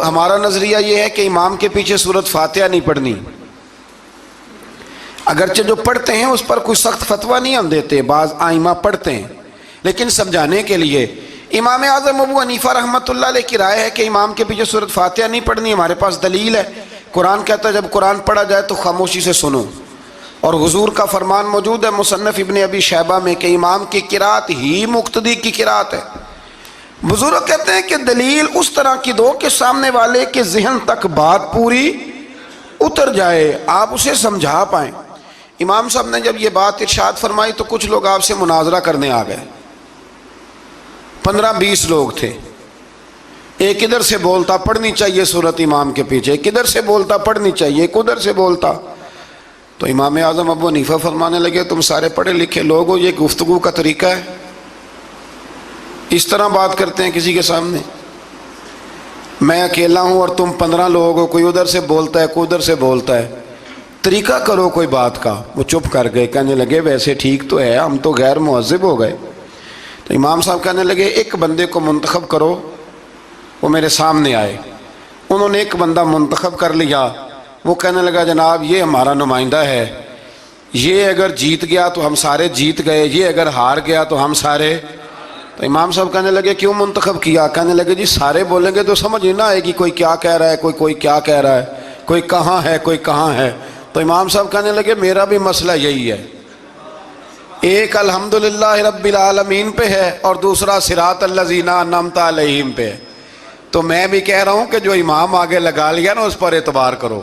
ہمارا نظریہ یہ ہے کہ امام کے پیچھے سورۃ فاتحہ نہیں پڑھنی، اگرچہ جو پڑھتے ہیں اس پر کوئی سخت فتویٰ نہیں ہم دیتے، بعض آئمہ پڑھتے ہیں، لیکن سمجھانے کے لیے امام اعظم ابو حنیفہ رحمۃ اللہ علیہ کی رائے ہے کہ امام کے پیچھے سورۃ فاتحہ نہیں پڑھنی۔ ہمارے پاس دلیل ہے، قرآن کہتا ہے جب قرآن پڑھا جائے تو خاموشی سے سنو، اور حضور کا فرمان موجود ہے مصنف ابن ابی شیبہ میں کہ امام کی قرات ہی مقتدی کی قرات ہے۔ بزرگ کہتے ہیں کہ دلیل اس طرح کی دو کہ سامنے والے کے ذہن تک بات پوری اتر جائے، آپ اسے سمجھا پائیں۔ امام صاحب نے جب یہ بات ارشاد فرمائی تو کچھ لوگ آپ سے مناظرہ کرنے آ گئے، 15-20 لوگ تھے، ایک ادھر سے بولتا پڑھنی چاہیے صورت امام کے پیچھے، ایک ادھر سے بولتا پڑھنی چاہیے، ایک ادھر سے بولتا۔ تو امام اعظم ابو حنیفہ فرمانے لگے تم سارے پڑھے لکھے لوگ ہو، یہ گفتگو کا طریقہ ہے؟ اس طرح بات کرتے ہیں کسی کے سامنے؟ میں اکیلا ہوں اور تم 15 لوگ ہو، کوئی ادھر سے بولتا ہے کوئی ادھر سے بولتا ہے، طریقہ کرو کوئی بات کا۔ وہ چپ کر گئے، کہنے لگے ویسے ٹھیک تو ہے، ہم تو غیر مہذب ہو گئے۔ تو امام صاحب کہنے لگے ایک بندے کو منتخب کرو، وہ میرے سامنے آئے۔ انہوں نے ایک بندہ منتخب کر لیا، وہ کہنے لگا جناب یہ ہمارا نمائندہ ہے، یہ اگر جیت گیا تو ہم سارے جیت گئے، یہ اگر ہار گیا تو ہم سارے۔ تو امام صاحب کہنے لگے کیوں منتخب کیا؟ کہنے لگے جی سارے بولیں گے تو سمجھ نہیں نہ آئے گی کوئی کیا کہہ رہا ہے، کوئی کیا کہہ رہا ہے، کوئی کہاں ہے کوئی کہاں ہے۔ تو امام صاحب کہنے لگے میرا بھی مسئلہ یہی ہے، ایک الحمدللہ رب العالمین پہ ہے اور دوسرا صراط الذین انعمت علیہم پہ ہے۔ تو میں بھی کہہ رہا ہوں کہ جو امام آگے لگا لیا نا اس پر اعتبار کرو،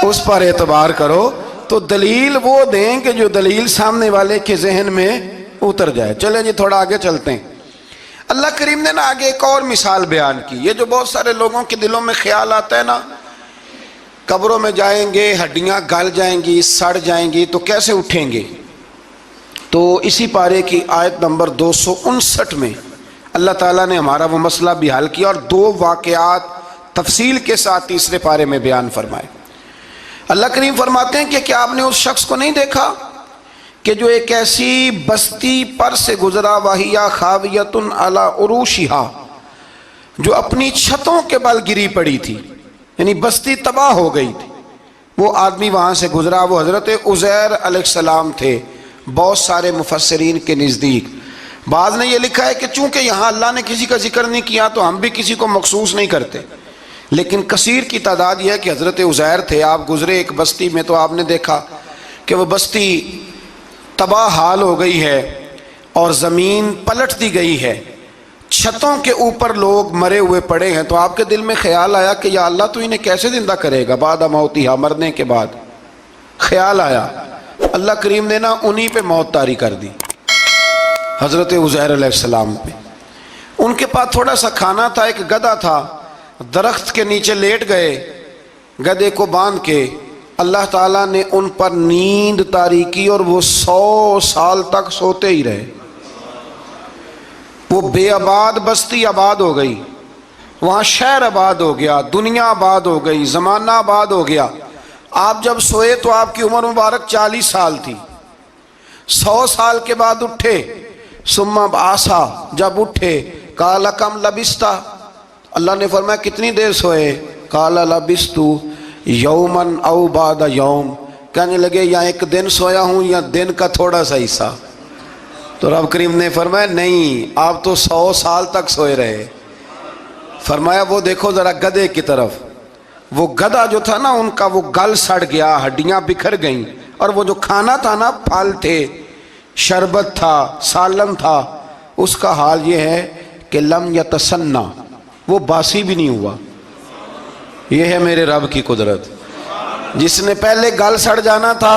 اس پر اعتبار کرو۔ تو دلیل وہ دیں کہ جو دلیل سامنے والے کے ذہن میں اتر جائے۔ چلیں جی تھوڑا آگے چلتے ہیں۔ اللہ کریم نے نا آگے ایک اور مثال بیان کی، یہ جو بہت سارے لوگوں کے دلوں میں خیال آتا ہے نا قبروں میں جائیں گے ہڈیاں گل جائیں گی سڑ جائیں گی تو کیسے اٹھیں گے، تو اسی پارے کی آیت نمبر 259 میں اللہ تعالیٰ نے ہمارا وہ مسئلہ بھی حل کیا اور 2 واقعات تفصیل کے ساتھ تیسرے پارے میں بیان فرمائے۔ اللہ کریم فرماتے ہیں کہ کیا آپ نے اس شخص کو نہیں دیکھا کہ جو ایک ایسی بستی پر سے گزرا وَهِيَ خَاوِيَةٌ عَلَىٰ عُرُوشِهَا، جو اپنی چھتوں کے بل گری پڑی تھی، یعنی بستی تباہ ہو گئی تھی۔ وہ آدمی وہاں سے گزرا، وہ حضرت عزیر علیہ السلام تھے۔ بہت سارے مفسرین کے نزدیک بعض نے یہ لکھا ہے کہ چونکہ یہاں اللہ نے کسی کا ذکر نہیں کیا تو ہم بھی کسی کو مخصوص نہیں کرتے، لیکن کثیر کی تعداد یہ ہے کہ حضرت عزیر تھے، آپ گزرے ایک بستی میں تو آپ نے دیکھا کہ وہ بستی تباہ حال ہو گئی ہے اور زمین پلٹ دی گئی ہے، چھتوں کے اوپر لوگ مرے ہوئے پڑے ہیں۔ تو آپ کے دل میں خیال آیا کہ یا اللہ تو انہیں کیسے زندہ کرے گا بعد موتہا، مرنے کے بعد۔ خیال آیا، اللہ کریم نے نا انہی پہ موت طاری کر دی، حضرت عزیر علیہ السلام پہ۔ ان کے پاس تھوڑا سا کھانا تھا، ایک گدھا تھا، درخت کے نیچے لیٹ گئے گدھے کو باندھ کے، اللہ تعالیٰ نے ان پر نیند طاری کی اور وہ 100 سال تک سوتے ہی رہے۔ وہ بے آباد بستی آباد ہو گئی، وہاں شہر آباد ہو گیا، دنیا آباد ہو گئی، زمانہ آباد ہو گیا۔ آپ جب سوئے تو آپ کی عمر مبارک 40 سال تھی، 100 سال کے بعد اٹھے، ثم بعثا، جب اٹھے قال کم لبثت، اللہ نے فرمایا کتنی دیر سوئے؟ قال لبثت یوما او بعد یوم، کہنے لگے یا ایک دن سویا ہوں یا دن کا تھوڑا سا حصہ۔ تو رب کریم نے فرمایا نہیں، آپ تو 100 سال تک سوئے رہے۔ فرمایا وہ دیکھو ذرا گدھے کی طرف، وہ گدھا جو تھا نا ان کا وہ گل سڑ گیا، ہڈیاں بکھر گئیں، اور وہ جو کھانا تھا نا پھل تھے، شربت تھا، سالن تھا، اس کا حال یہ ہے کہ لم یتسنہ، وہ باسی بھی نہیں ہوا۔ یہ ہے میرے رب کی قدرت، جس نے پہلے گل سڑ جانا تھا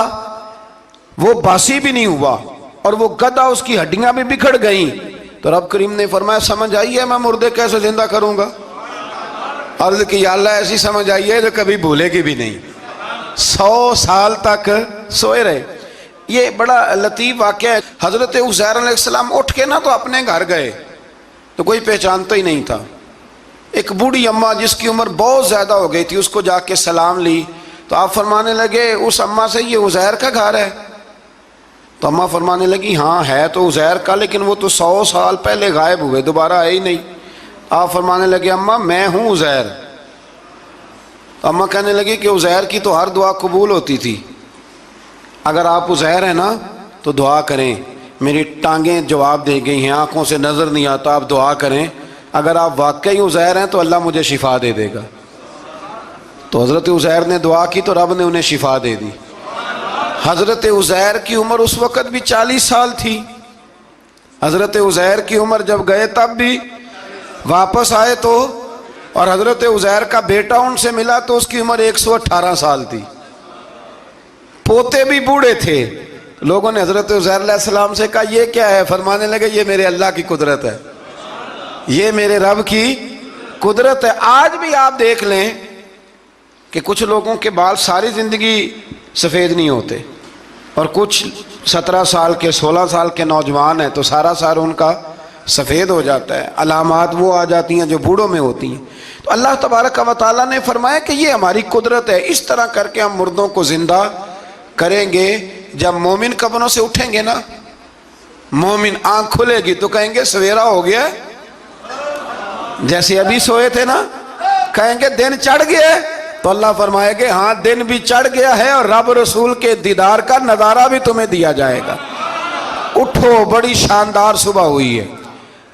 وہ باسی بھی نہیں ہوا، اور وہ گدھا اس کی ہڈیاں بھی بکھر گئیں۔ تو رب کریم نے فرمایا سمجھ آئی ہے میں مردے کیسے زندہ کروں گا؟ عرض کی یا اللہ ایسی سمجھ آئی ہے جو کبھی بھولے گی بھی نہیں۔ 100 سال تک سوئے رہے۔ یہ بڑا لطیف واقعہ ہے۔ حضرت عزیر علیہ السلام اٹھ کے نا تو اپنے گھر گئے تو کوئی پہچانتا ہی نہیں تھا۔ ایک بوڑھی اماں جس کی عمر بہت زیادہ ہو گئی تھی اس کو جا کے سلام لی تو آپ فرمانے لگے اس اماں سے یہ عزیر کا گھر ہے؟ تو اماں فرمانے لگی ہاں ہے تو عزیر کا، لیکن وہ تو 100 سال پہلے غائب ہوئے، دوبارہ آئے ہی نہیں۔ آپ فرمانے لگے اماں میں ہوں عزیر. اماں کہنے لگی کہ عزیر کی تو ہر دعا قبول ہوتی تھی، اگر آپ عزیر ہیں نا تو دعا کریں، میری ٹانگیں جواب دے گئی ہیں، آنکھوں سے نظر نہیں آتا، آپ دعا کریں، اگر آپ واقعی عزیر ہیں تو اللہ مجھے شفا دے دے گا. تو حضرت عزیر نے دعا کی تو رب نے انہیں شفا دے دی. حضرت عزیر کی عمر اس وقت بھی 40 سال تھی. حضرت عزیر کی عمر جب گئے تب بھی، واپس آئے تو، اور حضرت عزیر کا بیٹا ان سے ملا تو اس کی عمر 118 سال تھی. پوتے بھی بوڑھے تھے. لوگوں نے حضرت عزیر علیہ السلام سے کہا یہ کیا ہے؟ فرمانے لگے یہ میرے اللہ کی قدرت ہے، یہ میرے رب کی قدرت ہے. آج بھی آپ دیکھ لیں کہ کچھ لوگوں کے بال ساری زندگی سفید نہیں ہوتے، اور کچھ 17 سال کے 16 سال کے نوجوان ہیں تو سارا سال ان کا سفید ہو جاتا ہے. علامات وہ آ جاتی ہیں جو بوڑھوں میں ہوتی ہیں. تو اللہ تبارک و تعالیٰ نے فرمایا کہ یہ ہماری قدرت ہے، اس طرح کر کے ہم مردوں کو زندہ کریں گے. جب مومن قبروں سے اٹھیں گے نا، مومن آنکھ کھلے گی تو کہیں گے سویرا ہو گیا، جیسے ابھی سوئے تھے نا، کہیں گے دن چڑھ گیا. تو اللہ فرمائے گے ہاں دن بھی چڑھ گیا ہے اور رب رسول کے دیدار کا نظارہ بھی تمہیں دیا جائے گا. اٹھو، بڑی شاندار صبح ہوئی ہے.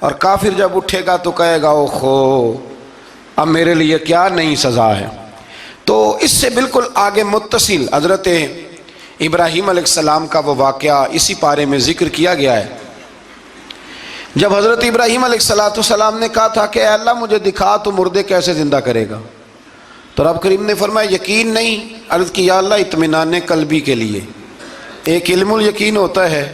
اور کافر جب اٹھے گا تو کہے گا اوہو اب میرے لیے کیا نئی سزا ہے. تو اس سے بالکل آگے متصل حضرت ابراہیم علیہ السلام کا وہ واقعہ اسی پارے میں ذکر کیا گیا ہے. جب حضرت ابراہیم علیہ السلام نے کہا تھا کہ اے اللہ مجھے دکھا تو مردے کیسے زندہ کرے گا، تو رب کریم نے فرمایا یقین نہیں. عرض کی یا اللہ اطمینان قلبی کے لیے. ایک علم الیقین ہوتا ہے،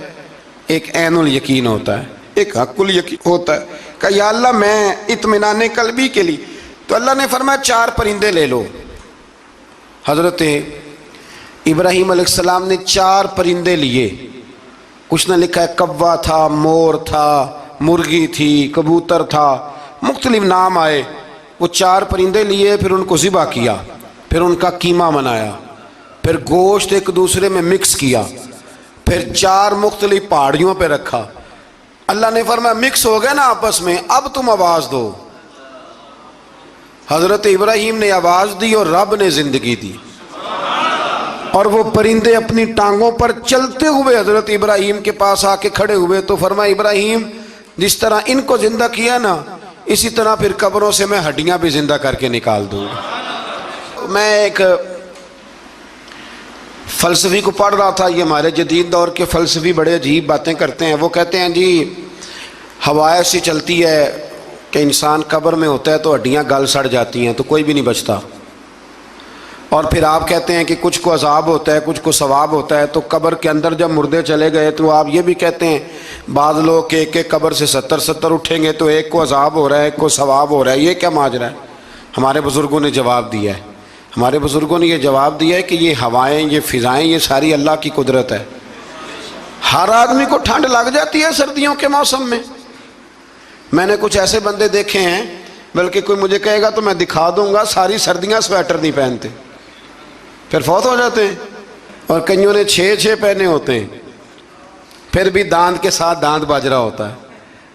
ایک عین الیقین ہوتا ہے، ایک حق الیقین ہوتا ہے. کہ یا اللہ میں اطمینان قلبی کے لیے. تو اللہ نے فرمایا 4 پرندے لے لو. حضرت ابراہیم علیہ السلام نے 4 پرندے لیے. کچھ نے لکھا ہے کوا تھا، مور تھا، مرغی تھی، کبوتر تھا، مختلف نام آئے. وہ 4 پرندے لیے، پھر ان کو ذبح کیا، پھر ان کا قیمہ بنایا، پھر گوشت ایک دوسرے میں مکس کیا، پھر 4 مختلف پہاڑیوں پہ رکھا. اللہ نے فرمایا مکس ہو گئے نا آپس میں، اب تم آواز دو. حضرت ابراہیم نے آواز دی اور رب نے زندگی دی. اور وہ پرندے اپنی ٹانگوں پر چلتے ہوئے حضرت ابراہیم کے پاس آ کے کھڑے ہوئے. تو فرمایا ابراہیم جس طرح ان کو زندہ کیا نا، اسی طرح پھر قبروں سے میں ہڈیاں بھی زندہ کر کے نکال دوں. میں ایک فلسفی کو پڑھ رہا تھا. یہ ہمارے جدید دور کے فلسفی بڑے عجیب باتیں کرتے ہیں. وہ کہتے ہیں جی ہوا ایسی چلتی ہے کہ انسان قبر میں ہوتا ہے تو ہڈیاں گل سڑ جاتی ہیں تو کوئی بھی نہیں بچتا. اور پھر آپ کہتے ہیں کہ کچھ کو عذاب ہوتا ہے، کچھ کو ثواب ہوتا ہے. تو قبر کے اندر جب مردے چلے گئے تو آپ یہ بھی کہتے ہیں بعض لوگ کہ ایک قبر سے 70 اٹھیں گے تو ایک کو عذاب ہو رہا ہے، ایک کو ثواب ہو رہا ہے. یہ کیا ماجرا ہے؟ ہمارے بزرگوں نے جواب دیا ہے. ہمارے بزرگوں نے یہ جواب دیا ہے کہ یہ ہوائیں، یہ فضائیں، یہ ساری اللہ کی قدرت ہے. ہر آدمی کو ٹھنڈ لگ جاتی ہے سردیوں کے موسم میں. میں نے کچھ ایسے بندے دیکھے ہیں، بلکہ کوئی مجھے کہے گا تو میں دکھا دوں گا، ساری سردیاں سویٹر نہیں پہنتے، پھر فوت ہو جاتے ہیں. اور کئیوں نے 6 پہنے ہوتے ہیں، پھر بھی دانت کے ساتھ دانت بج رہا ہوتا ہے.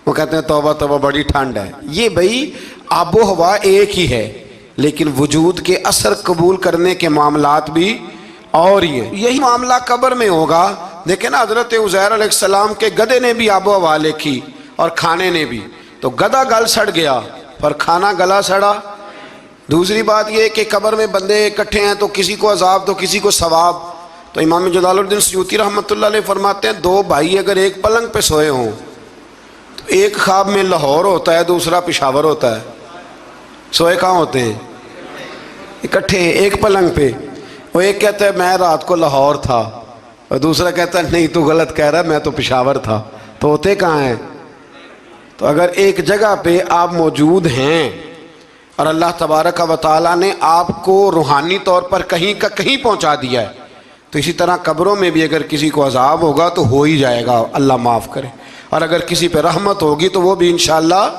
وہ کہتے ہیں توبہ توبہ بڑی ٹھنڈ ہے. یہ بھائی آب و ہوا ایک ہی ہے، لیکن وجود کے اثر قبول کرنے کے معاملات بھی اور ہی ہیں. یہی معاملہ قبر میں ہوگا. دیکھیں نا حضرت عزیر علیہ السلام کے گدھے نے بھی آب و ہوا لکھی اور کھانے نے بھی. تو گدھا گل سڑ گیا پر کھانا گلا سڑا. دوسری بات یہ کہ قبر میں بندے اکٹھے ہیں تو کسی کو عذاب تو کسی کو ثواب. تو امام جلال الدین سیوطی رحمۃ اللہ علیہ فرماتے ہیں 2 بھائی اگر ایک پلنگ پہ سوئے ہوں تو ایک خواب میں لاہور ہوتا ہے، دوسرا پشاور ہوتا ہے. سوئے کہاں ہوتے ہیں؟ اکٹھے ایک پلنگ پہ. وہ ایک کہتا ہے میں رات کو لاہور تھا، اور دوسرا کہتا ہے نہیں تو غلط کہہ رہا ہے، میں تو پشاور تھا. تو ہوتے کہاں ہیں؟ تو اگر ایک جگہ پہ آپ موجود ہیں اور اللہ تبارک و تعالیٰ نے آپ کو روحانی طور پر کہیں کا کہیں پہنچا دیا ہے، تو اسی طرح قبروں میں بھی اگر کسی کو عذاب ہوگا تو ہو ہی جائے گا، اللہ معاف کرے. اور اگر کسی پہ رحمت ہوگی تو وہ بھی انشاءاللہ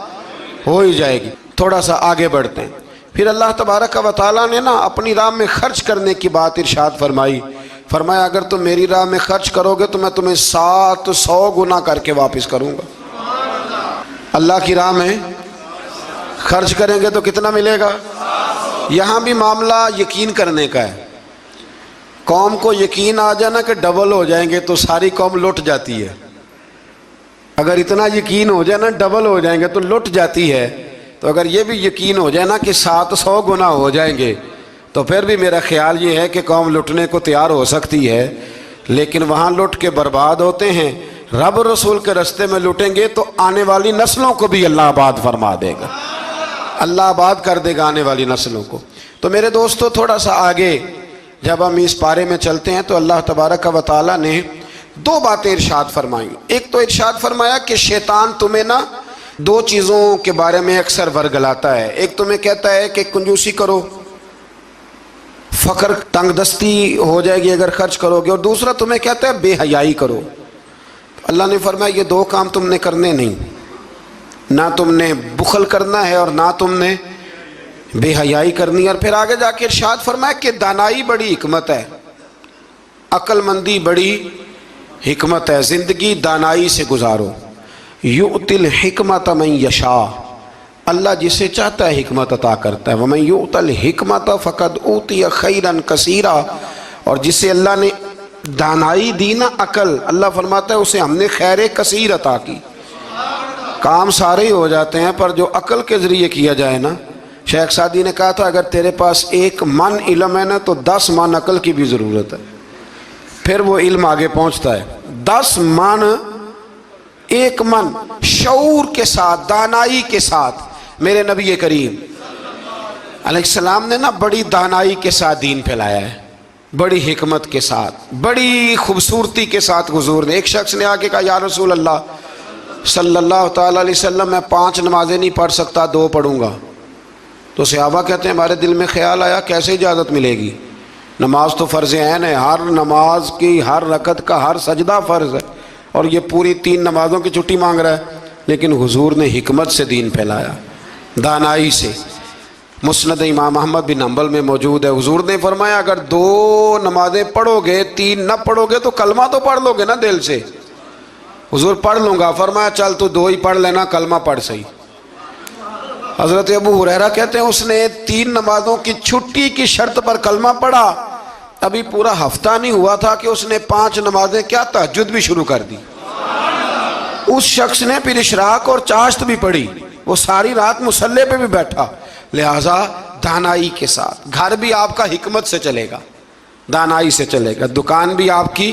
ہو ہی جائے گی. تھوڑا سا آگے بڑھتے ہیں. پھر اللہ تبارک و تعالیٰ نے نا اپنی راہ میں خرچ کرنے کی بات ارشاد فرمائی. فرمایا اگر تم میری راہ میں خرچ کرو گے تو میں تمہیں 700 گنا کر کے واپس کروں گا. اللہ کی راہ میں خرچ کریں گے تو کتنا ملے گا؟ یہاں بھی معاملہ یقین کرنے کا ہے. قوم کو یقین آ جانا کہ ڈبل ہو جائیں گے تو ساری قوم لٹ جاتی ہے. اگر اتنا یقین ہو جائے نا ڈبل ہو جائیں گے تو لٹ جاتی ہے. تو اگر یہ بھی یقین ہو جائے نا کہ 700 گنا ہو جائیں گے تو پھر بھی میرا خیال یہ ہے کہ قوم لٹنے کو تیار ہو سکتی ہے. لیکن وہاں لٹ کے برباد ہوتے ہیں. رب رسول کے رستے میں لٹیں گے تو آنے والی نسلوں کو بھی اللہ آباد فرما دے گا, اللہ آباد کر دے گا آنے والی نسلوں کو. تو میرے دوستو تھوڑا سا آگے جب ہم اس پارے میں چلتے ہیں تو اللہ تبارک و تعالیٰ نے 2 باتیں ارشاد فرمائیں. ایک تو ارشاد فرمایا کہ شیطان تمہیں نا 2 چیزوں کے بارے میں اکثر ورگلاتا ہے. ایک تمہیں کہتا ہے کہ کنجوسی کرو, فقر تنگ دستی ہو جائے گی اگر خرچ کرو گے, اور دوسرا تمہیں کہتا ہے بے حیائی کرو. اللہ نے فرمایا یہ 2 کام تم نے کرنے نہیں, نہ تم نے بخل کرنا ہے اور نہ تم نے بے حیائی کرنی. اور پھر آگے جا کے ارشاد فرمایا کہ دانائی بڑی حکمت ہے, عقل مندی بڑی حکمت ہے, زندگی دانائی سے گزارو. یؤتی الحکمت من یشاء, اللہ جسے چاہتا ہے حکمت عطا کرتا ہے. ومن یؤت الحکمت فقد اوتی خیرا کثیرا, اور جسے اللہ نے دانائی دی نا عقل, اللہ فرماتا ہے اسے ہم نے خیر کثیر عطا کی. کام سارے ہی ہو جاتے ہیں پر جو عقل کے ذریعے کیا جائے نا, شیخ سعدی نے کہا تھا اگر تیرے پاس 1 من علم ہے نا تو 10 من عقل کی بھی ضرورت ہے, پھر وہ علم آگے پہنچتا ہے. 10 من 1 من شعور کے ساتھ, دانائی کے ساتھ. میرے نبی کریم علیہ السلام نے نا بڑی دانائی کے ساتھ دین پھیلایا ہے, بڑی حکمت کے ساتھ, بڑی خوبصورتی کے ساتھ. حضور نے, ایک شخص نے آ کے کہا یا رسول اللہ صلی اللہ تعالیٰ علیہ وسلم میں 5 نمازیں نہیں پڑھ سکتا, 2 پڑھوں گا. تو صحابہ کہتے ہیں ہمارے دل میں خیال آیا کیسے اجازت ملے گی, نماز تو فرض عین ہے, ہر نماز کی ہر رکعت کا ہر سجدہ فرض ہے, اور یہ پوری 3 نمازوں کی چھٹی مانگ رہا ہے. لیکن حضور نے حکمت سے دین پھیلایا, دانائی سے. مسند امام احمد بن حنبل میں موجود ہے, حضور نے فرمایا اگر 2 نمازیں پڑھو گے 3 نہ پڑھو گے تو کلمہ تو پڑھ لو گے نا دل سے. حضور پڑھ لوں گا, فرمایا چل تو 2 ہی پڑھ لینا, کلمہ پڑھ صحیح. حضرت ابو ہریرہ کہتے ہیں اس نے 3 نمازوں کی چھٹی کی شرط پر کلمہ پڑھا, ابھی پورا ہفتہ نہیں ہوا تھا کہ اس نے 5 نمازیں کیا تہجد بھی شروع کر دی. اس شخص نے پھر اشراق اور چاشت بھی پڑھی, وہ ساری رات مصلی پہ بھی بیٹھا. لہٰذا دانائی کے ساتھ. گھر بھی آپ کا حکمت سے چلے گا, دانائی سے چلے گا. دکان بھی آپ کی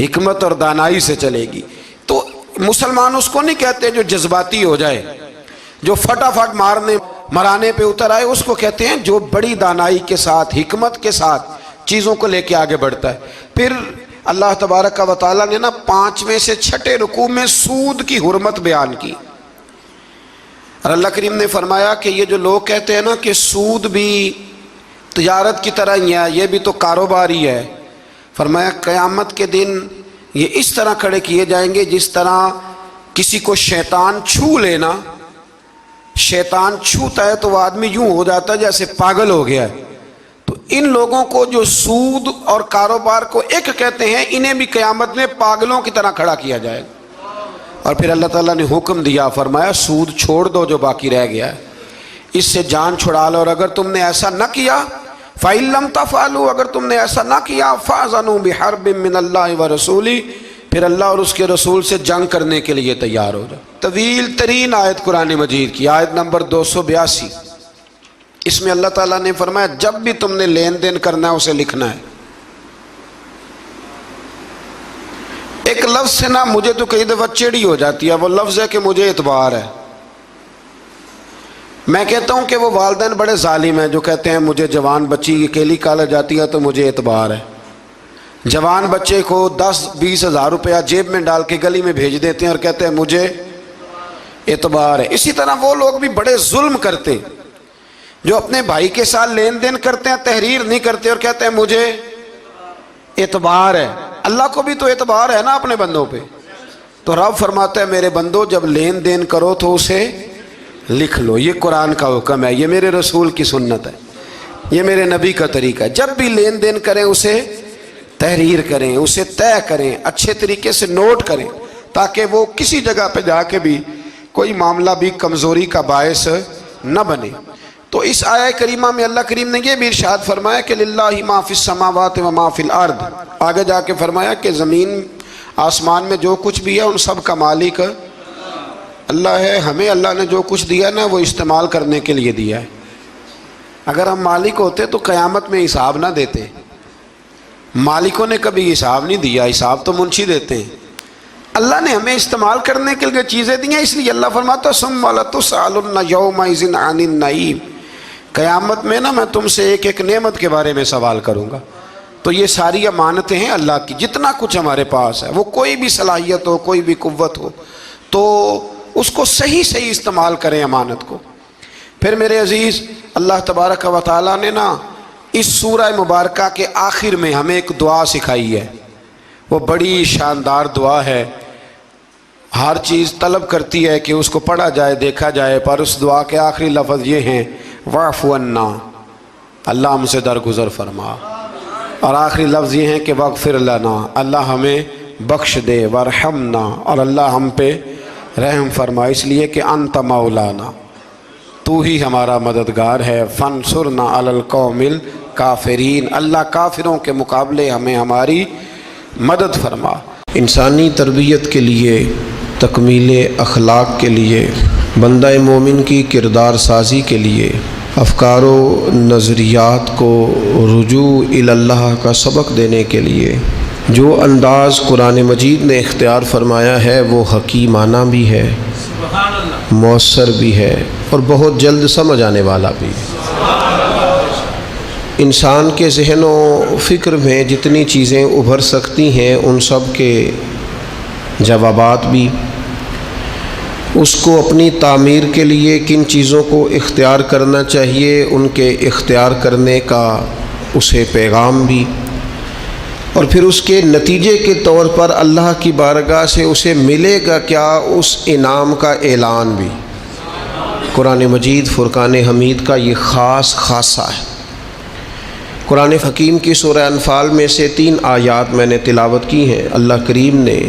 حکمت اور دانائی سے چلے گی. تو مسلمان اس کو نہیں کہتے جو جذباتی ہو جائے, جو فٹافٹ مرانے پہ اتر آئے, اس کو کہتے ہیں جو بڑی دانائی کے ساتھ حکمت کے ساتھ چیزوں کو لے کے آگے بڑھتا ہے. پھر اللہ تبارک و تعالیٰ نے نا 5ویں سے 6ٹھے رکوع میں سود کی حرمت بیان کی. اور اللہ کریم نے فرمایا کہ یہ جو لوگ کہتے ہیں نا کہ سود بھی تجارت کی طرح ہی ہے, یہ بھی تو کاروبار ہی ہے, فرمایا قیامت کے دن یہ اس طرح کھڑے کیے جائیں گے جس طرح کسی کو شیطان چھو لینا. شیطان چھوتا ہے تو وہ آدمی یوں ہو جاتا ہے جیسے پاگل ہو گیا ہے. تو ان لوگوں کو جو سود اور کاروبار کو ایک کہتے ہیں, انہیں بھی قیامت میں پاگلوں کی طرح کھڑا کیا جائے گا. اور پھر اللہ تعالیٰ نے حکم دیا, فرمایا سود چھوڑ دو جو باقی رہ گیا ہے, اس سے جان چھڑا لو. اور اگر تم نے ایسا نہ کیا فَإِن لَمْ تَفْعَلُوا, اگر تم نے ایسا نہ کیا فَأْذَنُوا بِحَرْبٍ مِّنَ اللَّهِ وَرَسُولِهِ, پھر اللہ اور اس کے رسول سے جنگ کرنے کے لیے تیار ہو جاؤ. طویل ترین آیت قرآن مجید کی, آیت نمبر 282. اس میں اللہ تعالیٰ نے فرمایا جب بھی تم نے لین دین کرنا ہے اسے لکھنا ہے. ایک لفظ سے نا مجھے تو کئی دفعہ چڑی ہو جاتی ہے, وہ لفظ ہے کہ مجھے اعتبار ہے. میں کہتا ہوں کہ وہ والدین بڑے ظالم ہیں جو کہتے ہیں مجھے جوان بچی اکیلی کالج جاتی ہے تو مجھے اعتبار ہے. جوان بچے کو 10-20 ہزار روپیہ جیب میں ڈال کے گلی میں بھیج دیتے ہیں اور کہتے ہیں مجھے اعتبار ہے. اسی طرح وہ لوگ بھی بڑے ظلم کرتے جو اپنے بھائی کے ساتھ لین دین کرتے ہیں, تحریر نہیں کرتے اور کہتے ہیں مجھے اعتبار ہے. اللہ کو بھی تو اعتبار ہے نا اپنے بندوں پہ. تو رب فرماتا ہے میرے بندو جب لین دین کرو تو اسے لکھ لو. یہ قرآن کا حکم ہے, یہ میرے رسول کی سنت ہے, یہ میرے نبی کا طریقہ ہے. جب بھی لین دین کریں اسے تحریر کریں, اسے طے کریں, اچھے طریقے سے نوٹ کریں, تاکہ وہ کسی جگہ پہ جا کے بھی کوئی معاملہ بھی کمزوری کا باعث نہ بنے۔ تو اس آیہ کریمہ میں اللہ کریم نے یہ بھی ارشاد فرمایا کہ للہ ما فی السماوات و ما فی الارض، آگے جا کے فرمایا کہ زمین آسمان میں جو کچھ بھی ہے ان سب کا مالک اللہ ہے۔ ہمیں اللہ نے جو کچھ دیا نا وہ استعمال کرنے کے لیے دیا ہے۔ اگر ہم مالک ہوتے تو قیامت میں حساب نہ دیتے، مالکوں نے کبھی حساب نہیں دیا، حساب تو منشی دیتے ہیں۔ اللہ نے ہمیں استعمال کرنے کے لیے چیزیں دی ہیں، اس لیے اللہ فرماتا ثم لتسألن یومئذ عن النعیم، قیامت میں نا میں تم سے ایک ایک نعمت کے بارے میں سوال کروں گا۔ تو یہ ساری امانتیں ہیں اللہ کی، جتنا کچھ ہمارے پاس ہے، وہ کوئی بھی صلاحیت ہو، کوئی بھی قوت ہو، تو اس کو صحیح صحیح استعمال کریں امانت کو۔ پھر میرے عزیز، اللہ تبارک و تعالیٰ نے نا اس سورہ مبارکہ کے آخر میں ہمیں ایک دعا سکھائی ہے، وہ بڑی شاندار دعا ہے۔ ہر چیز طلب کرتی ہے کہ اس کو پڑھا جائے، دیکھا جائے، پر اس دعا کے آخری لفظ یہ ہیں واعف عنا، اللہ ہم سے درگزر فرما، اور آخری لفظ یہ ہیں کہ واغفر لنا، اللہ ہمیں بخش دے، وارحمنا، اور اللہ ہم پہ رحم فرما، اس لیے کہ انت مولانا، تو ہی ہمارا مددگار ہے، فانصرنا علی القوم الکافرین، اللہ کافروں کے مقابلے ہمیں ہماری مدد فرما۔ انسانی تربیت کے لیے، تکمیل اخلاق کے لیے، بندہ مومن کی کردار سازی کے لیے، افکار و نظریات کو رجوع الی اللہ کا سبق دینے کے لیے جو انداز قرآن مجید نے اختیار فرمایا ہے وہ حکیمانہ بھی ہے، مؤثر بھی ہے، اور بہت جلد سمجھ آنے والا بھی۔ انسان کے ذہن و فکر میں جتنی چیزیں ابھر سکتی ہیں ان سب کے جوابات بھی، اس کو اپنی تعمیر کے لیے کن چیزوں کو اختیار کرنا چاہیے ان کے اختیار کرنے کا اسے پیغام بھی، اور پھر اس کے نتیجے کے طور پر اللہ کی بارگاہ سے اسے ملے گا کیا، اس انعام کا اعلان بھی۔ قرآن مجید فرقان حمید کا یہ خاص خاصہ ہے۔ قرآن حکیم کی سورہ انفال میں سے 3 آیات میں نے تلاوت کی ہیں۔ اللہ کریم نے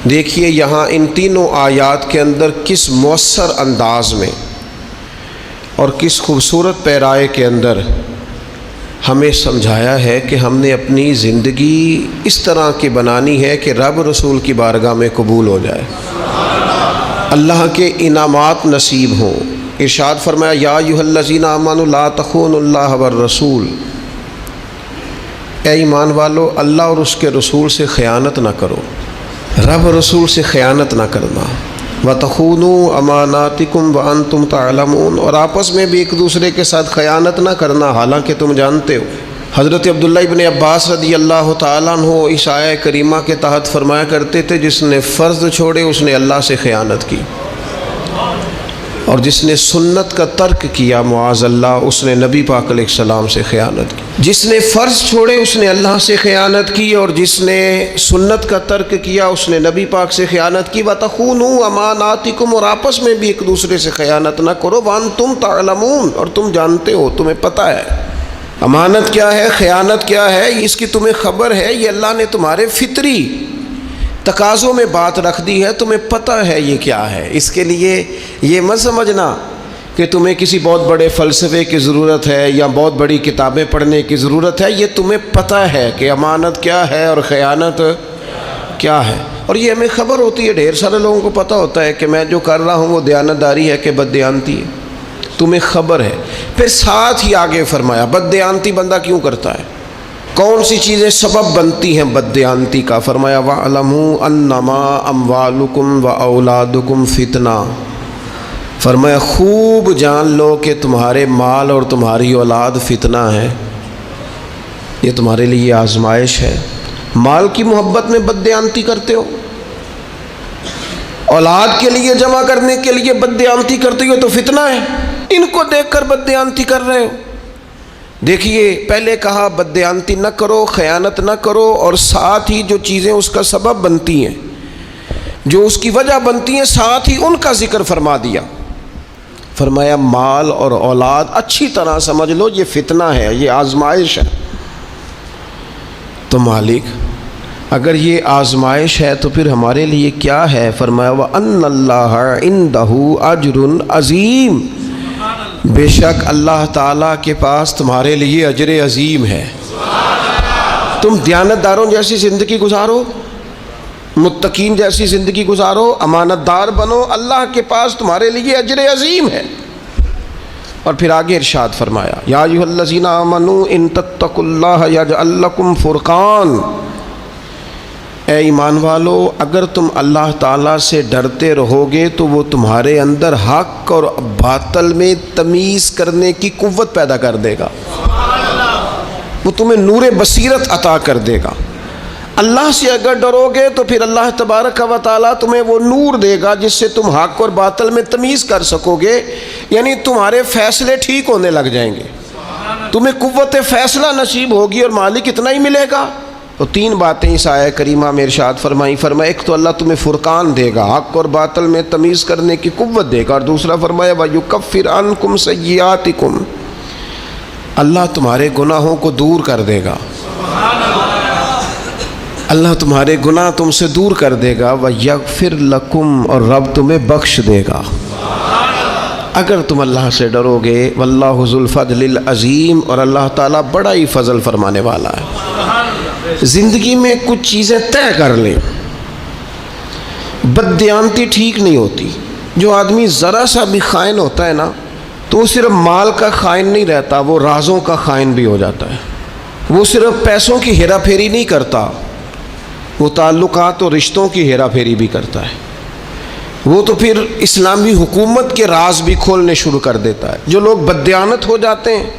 دیکھیے یہاں ان تینوں آیات کے اندر کس مؤثر انداز میں اور کس خوبصورت پیرائے کے اندر ہمیں سمجھایا ہے کہ ہم نے اپنی زندگی اس طرح کی بنانی ہے کہ رب رسول کی بارگاہ میں قبول ہو جائے، اللہ کے انعامات نصیب ہوں۔ ارشاد فرمایا یا ایھا الذین آمنوا لا تخونوا اللہ والرسول، اے ایمان والو اللہ اور اس کے رسول سے خیانت نہ کرو، رب رسول سے خیانت نہ کرنا، وَتَخُونُوا أَمَانَاتِكُمْ وَأَنْتُمْ تَعْلَمُونَ، اور آپس میں بھی ایک دوسرے کے ساتھ خیانت نہ کرنا حالانکہ تم جانتے ہو۔ حضرت عبداللہ ابن عباس رضی اللہ تعالیٰ عنہ اس آیہ کریمہ کے تحت فرمایا کرتے تھے جس نے فرض چھوڑے اس نے اللہ سے خیانت کی، اور جس نے سنت کا ترک کیا معاذ اللہ اس نے نبی پاک علیہ السلام سے خیانت کی۔ جس نے فرض چھوڑے اس نے اللہ سے خیانت کی، اور جس نے سنت کا ترک کیا اس نے نبی پاک سے خیانت کی۔ وَتَخُونُوا أَمَانَاتِكُمْ، اور آپس میں بھی ایک دوسرے سے خیانت نہ کرو، وَأَنْتُمْ تَعْلَمُونَ، اور تم جانتے ہو، تمہیں پتہ ہے امانت کیا ہے، خیانت کیا ہے، اس کی تمہیں خبر ہے، یہ اللہ نے تمہارے فطری تقاضوں میں بات رکھ دی ہے، تمہیں پتہ ہے یہ کیا ہے۔ اس کے لیے یہ مت سمجھنا کہ تمہیں کسی بہت بڑے فلسفے کی ضرورت ہے یا بہت بڑی کتابیں پڑھنے کی ضرورت ہے، یہ تمہیں پتہ ہے کہ امانت کیا ہے اور خیانت کیا ہے، اور یہ ہمیں خبر ہوتی ہے۔ ڈھیر سارے لوگوں کو پتہ ہوتا ہے کہ میں جو کر رہا ہوں وہ دیانتداری ہے کہ بددیانتی ہے، تمہیں خبر ہے۔ پھر ساتھ ہی آگے فرمایا بددیانتی بندہ کیوں کرتا ہے، کون سی چیزیں سبب بنتی ہیں بددیانتی کا، فرمایا وَاعْلَمُوا أَنَّمَا أَمْوَالُكُمْ وَأَوْلَادُكُمْ فِتْنَةٌ، فرمایا خوب جان لو کہ تمہارے مال اور تمہاری اولاد فتنہ ہے، یہ تمہارے لیے آزمائش ہے۔ مال کی محبت میں بددیانتی کرتے ہو، اولاد کے لیے جمع کرنے کے لیے بددیانتی کرتے ہو تو فتنہ ہے، ان کو دیکھ کر بددیانتی کر رہے ہو۔ دیکھیے پہلے کہا بددیانتی نہ کرو، خیانت نہ کرو، اور ساتھ ہی جو چیزیں اس کا سبب بنتی ہیں، جو اس کی وجہ بنتی ہیں، ساتھ ہی ان کا ذکر فرما دیا۔ فرمایا مال اور اولاد اچھی طرح سمجھ لو یہ فتنہ ہے، یہ آزمائش ہے۔ تو مالک اگر یہ آزمائش ہے تو پھر ہمارے لیے کیا ہے؟ فرمایا وَأَنَّ اللَّهَ عِندَهُ أَجْرٌ عَظِيمٌ، بے شک اللہ تعالیٰ کے پاس تمہارے لیے اجر عظیم ہے۔ تم دیانتداروں جیسی زندگی گزارو، متقین جیسی زندگی گزارو، امانت دار بنو، اللہ کے پاس تمہارے لیے اجر عظیم ہے۔ اور پھر آگے ارشاد فرمایا یا ایھا الذین آمنوا ان تتقوا اللہ یجعل لکم فرقان، اے ایمان والو اگر تم اللہ تعالیٰ سے ڈرتے رہو گے تو وہ تمہارے اندر حق اور باطل میں تمیز کرنے کی قوت پیدا کر دے گا، وہ تمہیں نور بصیرت عطا کر دے گا۔ اللہ سے اگر ڈرو گے تو پھر اللہ تبارک و تعالیٰ تمہیں وہ نور دے گا جس سے تم حق اور باطل میں تمیز کر سکو گے، یعنی تمہارے فیصلے ٹھیک ہونے لگ جائیں گے، تمہیں قوت فیصلہ نصیب ہوگی، اور مالک اتنا ہی ملے گا۔ تو تین باتیں اس آیہ کریمہ میں ارشاد فرمایا ایک تو اللہ تمہیں فرقان دے گا، حق اور باطل میں تمیز کرنے کی قوت دے گا، اور دوسرا فرمایا وَيُكَفِّرْ عَنْكُمْ سَيِّئَاتِكُمْ، اللہ تمہارے گناہوں کو دور کر دے گا، اللہ تمہارے گناہ تم سے دور کر دے گا، وَيَغْفِرْ لَكُمْ، اور رب تمہیں بخش دے گا اگر تم اللہ سے ڈرو گے۔ وَاللَّهُ ذُو الْفَضْلِ الْعَظِيمِ، اور اللہ تعالیٰ بڑا ہی فضل فرمانے والا ہے۔ زندگی میں کچھ چیزیں طے کر لیں، بددیانتی ٹھیک نہیں ہوتی۔ جو آدمی ذرا سا بھی خائن ہوتا ہے نا تو وہ صرف مال کا خائن نہیں رہتا، وہ رازوں کا خائن بھی ہو جاتا ہے۔ وہ صرف پیسوں کی ہیرا پھیری نہیں کرتا، وہ تعلقات اور رشتوں کی ہیرا پھیری بھی کرتا ہے، وہ تو پھر اسلامی حکومت کے راز بھی کھولنے شروع کر دیتا ہے۔ جو لوگ بددیانت ہو جاتے ہیں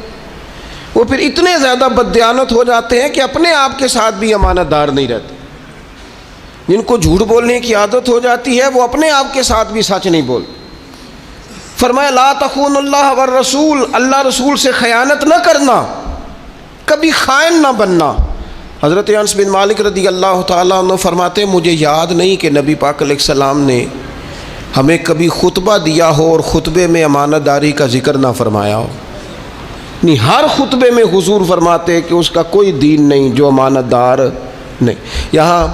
وہ پھر اتنے زیادہ بددیانت ہو جاتے ہیں کہ اپنے آپ کے ساتھ بھی امانت دار نہیں رہتے۔ جن کو جھوٹ بولنے کی عادت ہو جاتی ہے وہ اپنے آپ کے ساتھ بھی سچ نہیں بول۔ فرمایا لا تخون اللہ والرسول، اللہ رسول سے خیانت نہ کرنا، کبھی خائن نہ بننا۔ حضرت انس بن مالک رضی اللہ تعالیٰ عنہ فرماتے مجھے یاد نہیں کہ نبی پاک علیہ السلام نے ہمیں کبھی خطبہ دیا ہو اور خطبے میں امانت داری کا ذکر نہ فرمایا ہو۔ نہیں، ہر خطبے میں حضور فرماتے کہ اس کا کوئی دین نہیں جو امانت دار نہیں۔ یہاں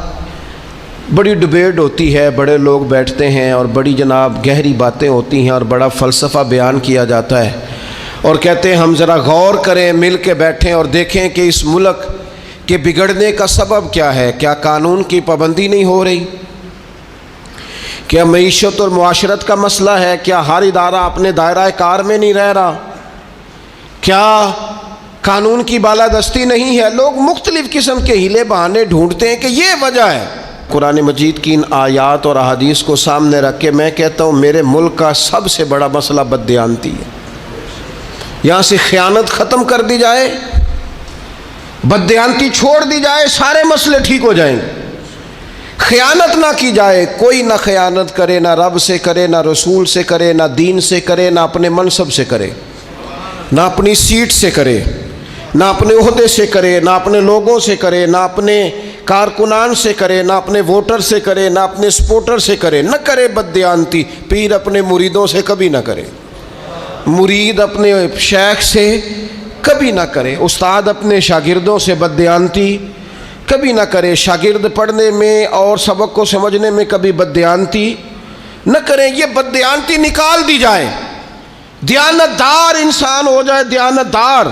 بڑی ڈبیٹ ہوتی ہے، بڑے لوگ بیٹھتے ہیں اور بڑی جناب گہری باتیں ہوتی ہیں اور بڑا فلسفہ بیان کیا جاتا ہے، اور کہتے ہیں ہم ذرا غور کریں، مل کے بیٹھیں اور دیکھیں کہ اس ملک کے بگڑنے کا سبب کیا ہے۔ کیا قانون کی پابندی نہیں ہو رہی؟ کیا معیشت اور معاشرت کا مسئلہ ہے؟ کیا ہر ادارہ اپنے دائرہ کار میں نہیں رہ رہا؟ کیا قانون کی بالادستی نہیں ہے؟ لوگ مختلف قسم کے ہیلے بہانے ڈھونڈتے ہیں کہ یہ وجہ ہے۔ قرآن مجید کی ان آیات اور احادیث کو سامنے رکھ کے میں کہتا ہوں میرے ملک کا سب سے بڑا مسئلہ بددیانتی ہے۔ یہاں سے خیانت ختم کر دی جائے، بددیانتی چھوڑ دی جائے، سارے مسئلے ٹھیک ہو جائیں گے۔ خیانت نہ کی جائے، کوئی نہ خیانت کرے، نہ رب سے کرے، نہ رسول سے کرے، نہ دین سے کرے، نہ اپنے منصب سے کرے، نہ اپنی سیٹ سے کرے، نہ اپنے عہدے سے کرے، نہ اپنے لوگوں سے کرے، نہ اپنے کارکنان سے کرے، نہ اپنے ووٹر سے کرے، نہ اپنے سپورٹر سے کرے، نہ کرے بددیانتی۔ پیر اپنے مریدوں سے کبھی نہ کرے، مرید اپنے شیخ سے کبھی نہ کرے، استاد اپنے شاگردوں سے بددیانتی کبھی نہ کرے، شاگرد پڑھنے میں اور سبق کو سمجھنے میں کبھی بددیانتی نہ کریں۔ یہ بددیانتی نکال دی جائے، دیانتدار انسان ہو جائے، دیانتدار۔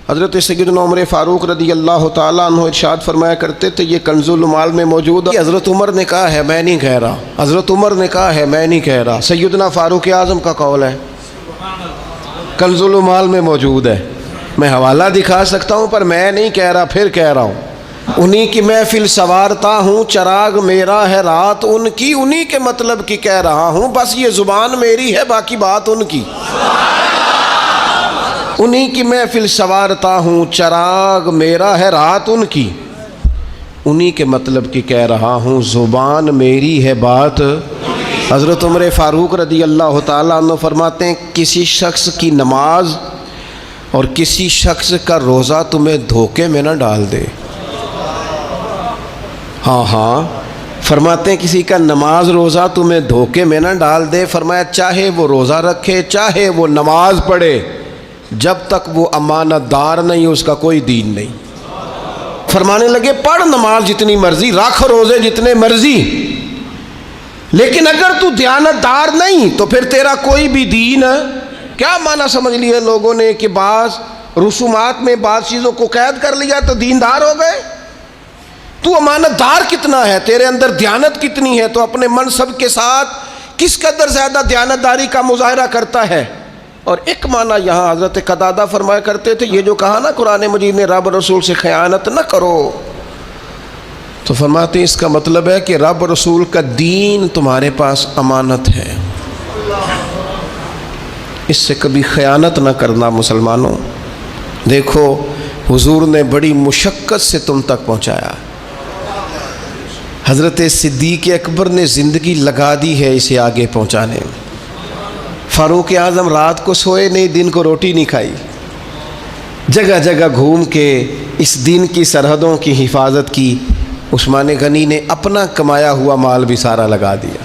حضرت سیدنا عمر فاروق رضی اللہ تعالیٰ عنہ ارشاد فرمایا کرتے تھے، یہ کنز المال میں موجود ہے، حضرت عمر نے کہا ہے میں نہیں کہہ رہا، حضرت عمر نے کہا ہے میں نہیں کہہ رہا، سیدنا فاروق اعظم کا قول ہے، کنز المال میں موجود ہے۔ میں حوالہ دکھا سکتا ہوں پر میں نہیں کہہ رہا، پھر کہہ رہا ہوں۔ انہی کی محفل سوارتا ہوں، چراغ میرا ہے رات ان کی، انہی کے مطلب کی کہہ رہا ہوں، بس یہ زبان میری ہے باقی بات ان کی۔ انہی کی محفل سوارتا ہوں، چراغ میرا ہے رات ان کی، انہی کے مطلب کی کہہ رہا ہوں، زبان میری ہے بات۔ حضرت عمر فاروق رضی اللہ تعالیٰ عنہ فرماتے ہیں کسی شخص کی نماز اور کسی شخص کا روزہ تمہیں دھوکے میں نہ ڈال دے۔ ہاں فرماتے ہیں کسی کا نماز روزہ تمہیں دھوکے میں نہ ڈال دے۔ فرمایا چاہے وہ روزہ رکھے، چاہے وہ نماز پڑھے، جب تک وہ امانت دار نہیں اس کا کوئی دین نہیں۔ فرمانے لگے پڑھ نماز جتنی مرضی، رکھ روزے جتنے مرضی، لیکن اگر تو دیانت دار نہیں تو پھر تیرا کوئی بھی دین کیا معنی سمجھ لیا لوگوں نے کہ بعض رسومات میں بعض چیزوں کو قید کر لیا تو دیندار ہو گئے؟ تو امانت دار کتنا ہے، تیرے اندر دیانت کتنی ہے، تو اپنے منصب کے ساتھ کس قدر زیادہ دیانتداری کا مظاہرہ کرتا ہے۔ اور ایک معنی یہاں حضرت قتادہ فرمایا کرتے تھے، یہ جو کہا نا قرآن مجید نے رب رسول سے خیانت نہ کرو، تو فرماتے ہیں اس کا مطلب ہے کہ رب رسول کا دین تمہارے پاس امانت ہے، اس سے کبھی خیانت نہ کرنا مسلمانوں۔ دیکھو حضور نے بڑی مشقت سے تم تک پہنچایا، حضرت صدیق اکبر نے زندگی لگا دی ہے اسے آگے پہنچانے میں، فاروق اعظم رات کو سوئے نہیں، دن کو روٹی نہیں کھائی، جگہ جگہ گھوم کے اس دین کی سرحدوں کی حفاظت کی۔ عثمان غنی نے اپنا کمایا ہوا مال بھی سارا لگا دیا،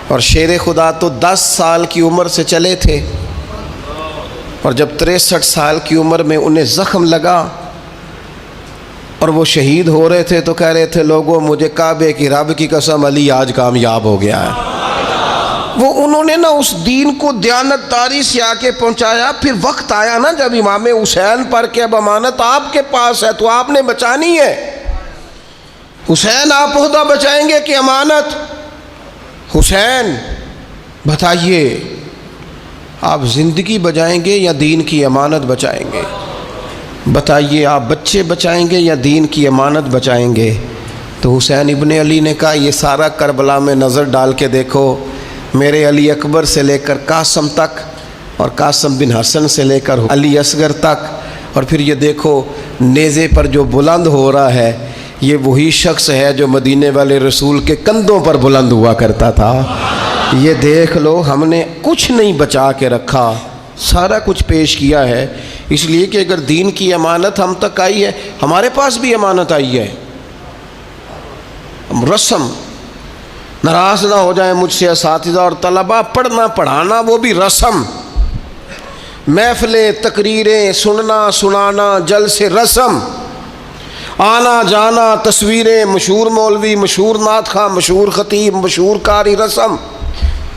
اور شیر خدا تو 10 سال کی عمر سے چلے تھے، اور جب 63 سال کی عمر میں انہیں زخم لگا اور وہ شہید ہو رہے تھے تو کہہ رہے تھے لوگوں مجھے کعبے کی رب کی قسم علی آج کامیاب ہو گیا ہے۔ وہ انہوں نے نا اس دین کو دیانتداری سے آ کے پہنچایا۔ پھر وقت آیا نا جب امام حسین پر کہ اب امانت آپ کے پاس ہے تو آپ نے بچانی ہے۔ حسین آپ عہدہ بچائیں گے کہ امانت؟ حسین بتائیے آپ زندگی بچائیں گے یا دین کی امانت بچائیں گے؟ بتائیے آپ بچے بچائیں گے یا دین کی امانت بچائیں گے؟ تو حسین ابن علی نے کہا یہ سارا کربلا میں نظر ڈال کے دیکھو، میرے علی اکبر سے لے کر قاسم تک، اور قاسم بن حسن سے لے کر علی اصغر تک، اور پھر یہ دیکھو نیزے پر جو بلند ہو رہا ہے یہ وہی شخص ہے جو مدینے والے رسول کے کندھوں پر بلند ہوا کرتا تھا۔ یہ دیکھ لو ہم نے کچھ نہیں بچا کے رکھا، سارا کچھ پیش کیا ہے، اس لیے کہ اگر دین کی امانت ہم تک آئی ہے، ہمارے پاس بھی امانت آئی ہے۔ رسم، ناراض نہ ہو جائیں مجھ سے اساتذہ اور طلباء، پڑھنا پڑھانا وہ بھی رسم، محفلیں تقریریں سننا سنانا جلسے رسم، آنا جانا تصویریں، مشہور مولوی مشہور نعت خواں مشہور خطیب مشہور قاری رسم۔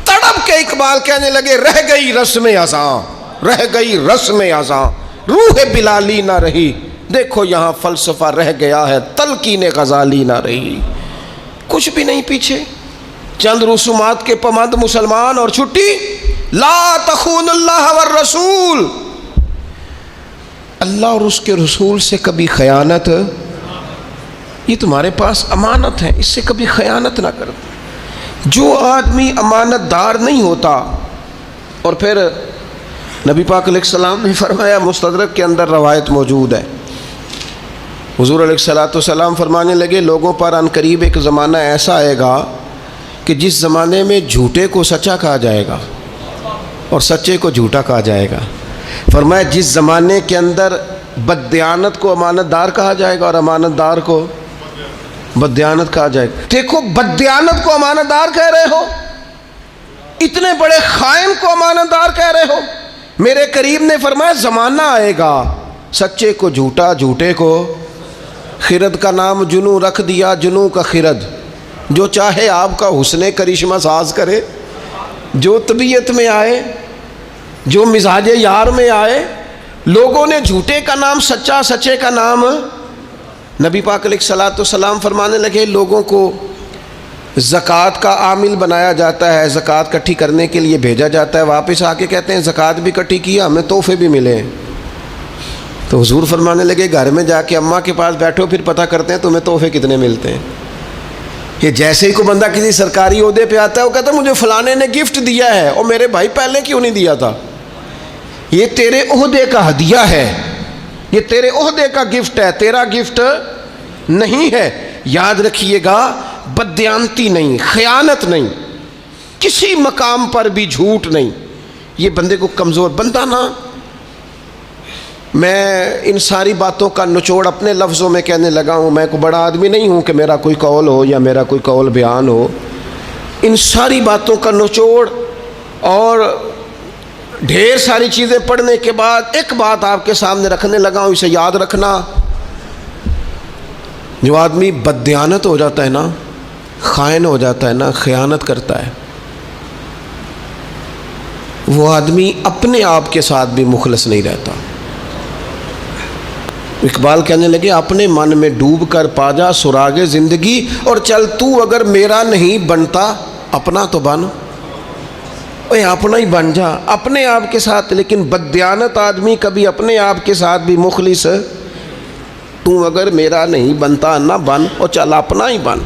تڑپ کے اقبال کہنے لگے رہ گئی رسم ازاں، رہ گئی رسم ازاں، روح بلالی نہ رہی، دیکھو یہاں فلسفہ رہ گیا ہے تلقین غزالی نہ رہی۔ کچھ بھی نہیں پیچھے، چند رسومات کے پابند مسلمان اور چھٹی۔ لا تخون اللہ والرسول، اللہ اور اس کے رسول سے کبھی خیانت، یہ تمہارے پاس امانت ہے، اس سے کبھی خیانت نہ کرو۔ جو آدمی امانت دار نہیں ہوتا، اور پھر نبی پاک علیہ السلام نے فرمایا، مستدرک کے اندر روایت موجود ہے، حضور علیہ السلام فرمانے لگے لوگوں پر عن قریب ایک زمانہ ایسا آئے گا کہ جس زمانے میں جھوٹے کو سچا کہا جائے گا اور سچے کو جھوٹا کہا جائے گا۔ فرمایا جس زمانے کے اندر بددیانت کو امانت دار کہا جائے گا اور امانت دار کو بددیانت کہا جائے گا۔ دیکھو بددیانت کو امانت دار کہہ رہے ہو، اتنے بڑے خائن کو امانت دار کہہ رہے ہو۔ میرے قریب نے فرمایا زمانہ آئے گا سچے کو جھوٹا جھوٹے کو خرد کا نام جنو رکھ دیا، جنو کا خرد، جو چاہے آپ کا حسن کرشمہ ساز کرے، جو طبیعت میں آئے، جو مزاج یار میں آئے۔ لوگوں نے جھوٹے کا نام سچا، سچے کا نام، نبی پاک علیہ السلام فرمانے لگے لوگوں کو زکوٰۃ کا عامل بنایا جاتا ہے، زکوٰۃ اکٹھی کرنے کے لیے بھیجا جاتا ہے، واپس آ کے کہتے ہیں زکوٰۃ بھی اکٹھی کیا، ہمیں تحفے بھی ملے۔ تو حضور فرمانے لگے گھر میں جا کے اماں کے پاس بیٹھو، پھر پتہ کرتے ہیں تمہیں تحفے کتنے ملتے ہیں۔ کہ جیسے ہی کوئی بندہ کسی سرکاری عہدے پہ آتا ہے وہ کہتا ہے مجھے فلانے نے گفٹ دیا ہے، اور میرے بھائی پہلے کیوں نہیں دیا تھا؟ یہ تیرے عہدے کا ہدیہ ہے، یہ تیرے عہدے کا گفٹ ہے، تیرا گفٹ نہیں ہے۔ یاد رکھیے گا بددیانتی نہیں، خیانت نہیں، کسی مقام پر بھی جھوٹ نہیں، یہ بندے کو کمزور بندہ نا۔ میں ان ساری باتوں کا نچوڑ اپنے لفظوں میں کہنے لگا ہوں، میں کوئی بڑا آدمی نہیں ہوں کہ میرا کوئی قول ہو یا میرا کوئی قول بیان ہو۔ ان ساری باتوں کا نچوڑ اور ڈھیر ساری چیزیں پڑھنے کے بعد ایک بات آپ کے سامنے رکھنے لگا ہوں، اسے یاد رکھنا۔ جو آدمی بددیانت ہو جاتا ہے نا، خائن ہو جاتا ہے نا، خیانت کرتا ہے، وہ آدمی اپنے آپ کے ساتھ بھی مخلص نہیں رہتا۔ اقبال کہنے لگے اپنے من میں ڈوب کر پا جا سراغ زندگی، اور چل تو اگر میرا نہیں بنتا اپنا تو بن، اے اپنا ہی بن جا اپنے آپ کے ساتھ۔ لیکن بددیانت آدمی کبھی اپنے آپ کے ساتھ بھی مخلص، تو اگر میرا نہیں بنتا نہ بن، اور چل اپنا ہی بن،